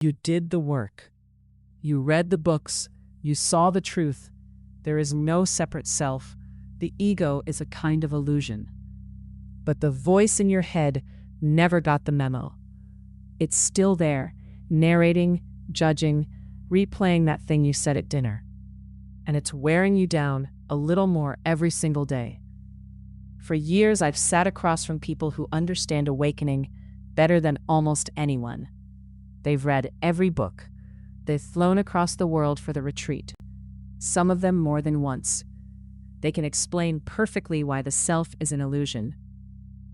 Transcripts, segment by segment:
You did the work. You read the books. You saw the truth. There is no separate self. The ego is a kind of illusion. But the voice in your head never got the memo. It's still there, narrating, judging, replaying that thing you said at dinner. And it's wearing you down a little more every single day. For years, I've sat across from people who understand awakening better than almost anyone. They've read every book. They've flown across the world for the retreat, some of them more than once. They can explain perfectly why the self is an illusion.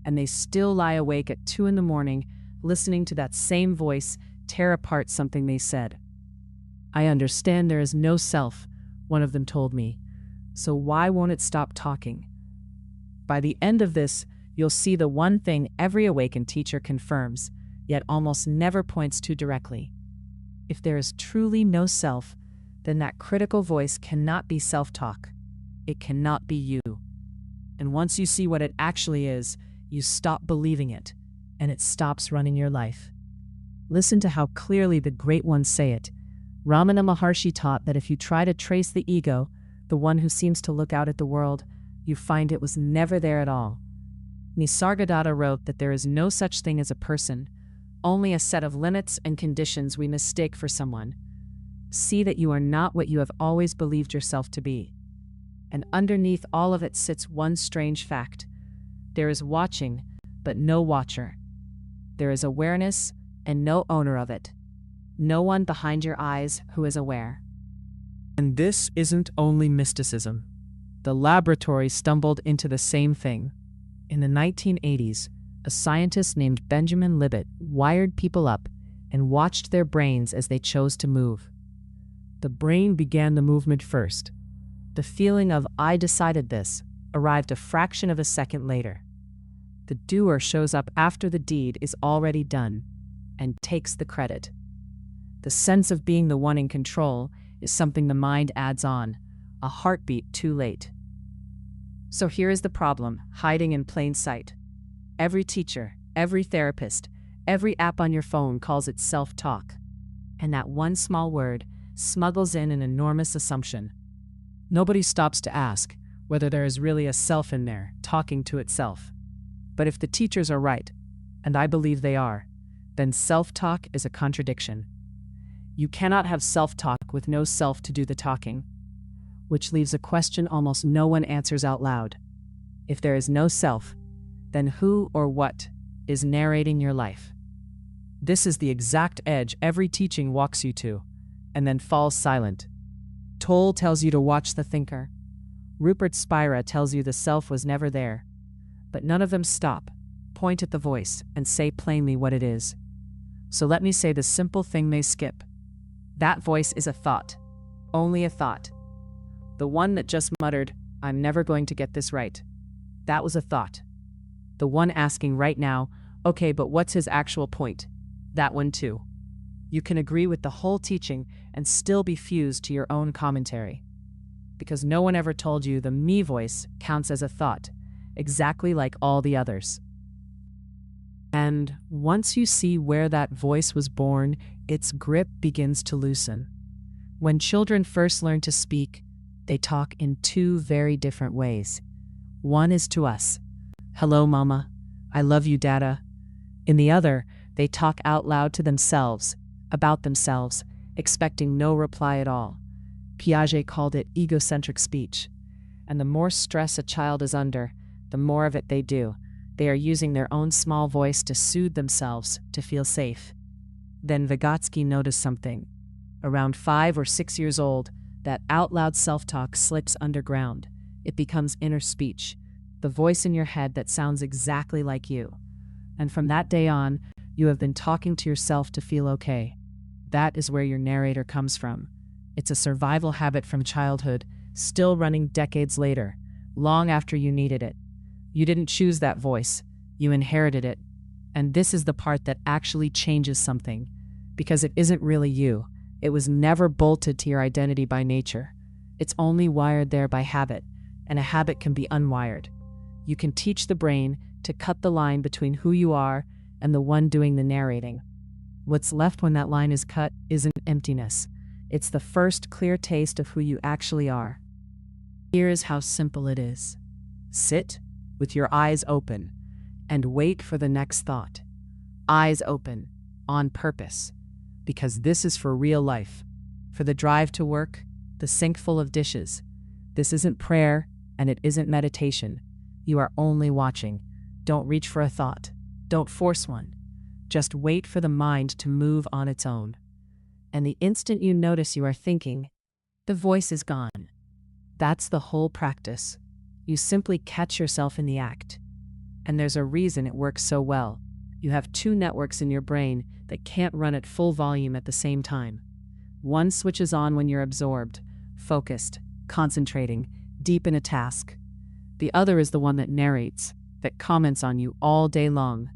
And they still lie awake at 2 a.m, listening to that same voice tear apart something they said. I understand there is no self, one of them told me. So why won't it stop talking? By the end of this, you'll see the one thing every awakened teacher confirms, yet almost never points to directly. If there is truly no self, then that critical voice cannot be self-talk. It cannot be you. And once you see what it actually is, you stop believing it, and it stops running your life. Listen to how clearly the great ones say it. Ramana Maharshi taught that if you try to trace the ego, the one who seems to look out at the world, you find it was never there at all. Nisargadatta wrote that there is no such thing as a person, only a set of limits and conditions we mistake for someone. See that you are not what you have always believed yourself to be. And underneath all of it sits one strange fact. There is watching, but no watcher. There is awareness and no owner of it. No one behind your eyes who is aware. And this isn't only mysticism. The laboratory stumbled into the same thing. In the 1980s, a scientist named Benjamin Libet wired people up and watched their brains as they chose to move. The brain began the movement first. The feeling of "I decided this" arrived a fraction of a second later. The doer shows up after the deed is already done and takes the credit. The sense of being the one in control is something the mind adds on, a heartbeat too late. So here is the problem, hiding in plain sight. Every teacher, every therapist, every app on your phone calls it self-talk. And that one small word smuggles in an enormous assumption. Nobody stops to ask whether there is really a self in there talking to itself. But if the teachers are right, and I believe they are, then self-talk is a contradiction. You cannot have self-talk with no self to do the talking, which leaves a question almost no one answers out loud. If there is no self, then who or what is narrating your life? This is the exact edge every teaching walks you to, and then falls silent. Toll tells you to watch the thinker. Rupert Spira tells you the self was never there. But none of them stop, point at the voice, and say plainly what it is. So let me say the simple thing they skip. That voice is a thought. Only a thought. The one that just muttered, "I'm never going to get this right." That was a thought. The one asking right now, "Okay, but what's his actual point?" That one too. You can agree with the whole teaching and still be fused to your own commentary. Because no one ever told you the me voice counts as a thought, exactly like all the others. And once you see where that voice was born, its grip begins to loosen. When children first learn to speak, they talk in 2 very different ways. One is to us, "Hello, Mama. I love you, Dada." In the other, they talk out loud to themselves, about themselves, expecting no reply at all. Piaget called it egocentric speech. And the more stress a child is under, the more of it they do. They are using their own small voice to soothe themselves, to feel safe. Then Vygotsky noticed something. Around 5 or 6 years old, that out-loud self-talk slips underground. It becomes inner speech, the voice in your head that sounds exactly like you. And from that day on, you have been talking to yourself to feel okay. That is where your narrator comes from. It's a survival habit from childhood, still running decades later, long after you needed it. You didn't choose that voice, you inherited it. And this is the part that actually changes something, because it isn't really you. It was never bolted to your identity by nature. It's only wired there by habit, and a habit can be unwired. You can teach the brain to cut the line between who you are and the one doing the narrating. What's left when that line is cut isn't emptiness. It's the first clear taste of who you actually are. Here's how simple it is. Sit with your eyes open and wait for the next thought. Eyes open, on purpose, because this is for real life. For the drive to work, the sink full of dishes. This isn't prayer, and it isn't meditation. You are only watching. Don't reach for a thought. Don't force one. Just wait for the mind to move on its own. And the instant you notice you are thinking, the voice is gone. That's the whole practice. You simply catch yourself in the act. And there's a reason it works so well. You have two networks in your brain that can't run at full volume at the same time. One switches on when you're absorbed, focused, concentrating, deep in a task. The other is the one that narrates, that comments on you all day long.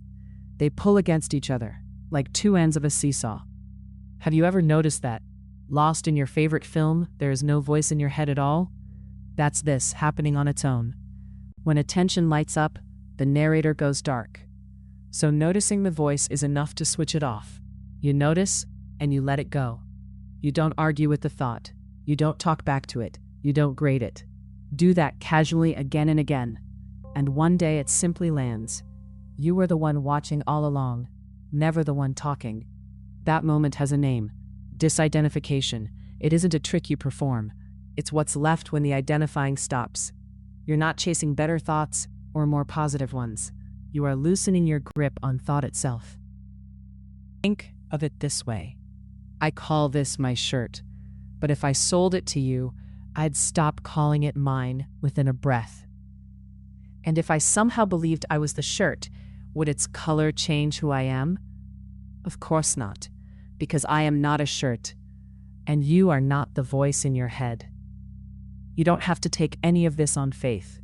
They pull against each other, like two ends of a seesaw. Have you ever noticed that? Lost in your favorite film, there is no voice in your head at all? That's this, happening on its own. When attention lights up, the narrator goes dark. So noticing the voice is enough to switch it off. You notice, and you let it go. You don't argue with the thought. You don't talk back to it. You don't grade it. Do that casually again and again. And one day it simply lands. You were the one watching all along, never the one talking. That moment has a name. Disidentification. It isn't a trick you perform. It's what's left when the identifying stops. You're not chasing better thoughts or more positive ones. You are loosening your grip on thought itself. Think of it this way. I call this my shirt, but if I sold it to you, I'd stop calling it mine within a breath. And if I somehow believed I was the shirt, would its color change who I am? Of course not, because I am not a shirt, and you are not the voice in your head. You don't have to take any of this on faith.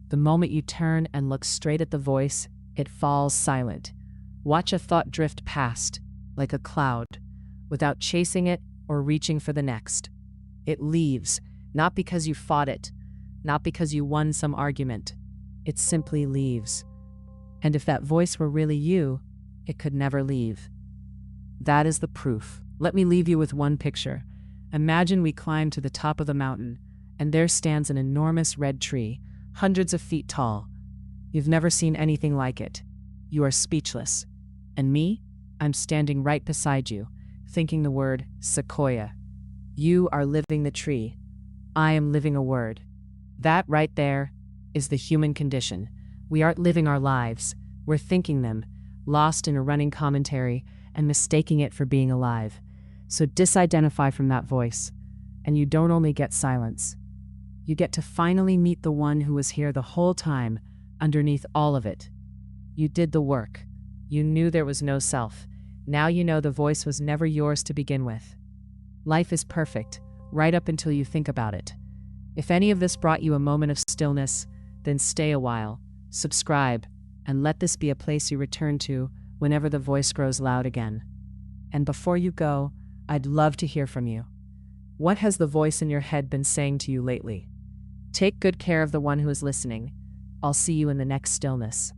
The moment you turn and look straight at the voice, it falls silent. Watch a thought drift past, like a cloud, without chasing it or reaching for the next. It leaves, not because you fought it, not because you won some argument. It simply leaves. And if that voice were really you, it could never leave. That is the proof. Let me leave you with one picture. Imagine we climb to the top of the mountain, and there stands an enormous red tree, hundreds of feet tall. You've never seen anything like it. You are speechless. And me? I'm standing right beside you, thinking the word sequoia. You are living the tree. I am living a word. That right there is the human condition. We aren't living our lives. We're thinking them, lost in a running commentary and mistaking it for being alive. So disidentify from that voice. And you don't only get silence. You get to finally meet the one who was here the whole time, underneath all of it. You did the work. You knew there was no self. Now you know the voice was never yours to begin with. Life is perfect, right up until you think about it. If any of this brought you a moment of stillness, then stay a while, subscribe, and let this be a place you return to whenever the voice grows loud again. And before you go, I'd love to hear from you. What has the voice in your head been saying to you lately? Take good care of the one who is listening. I'll see you in the next stillness.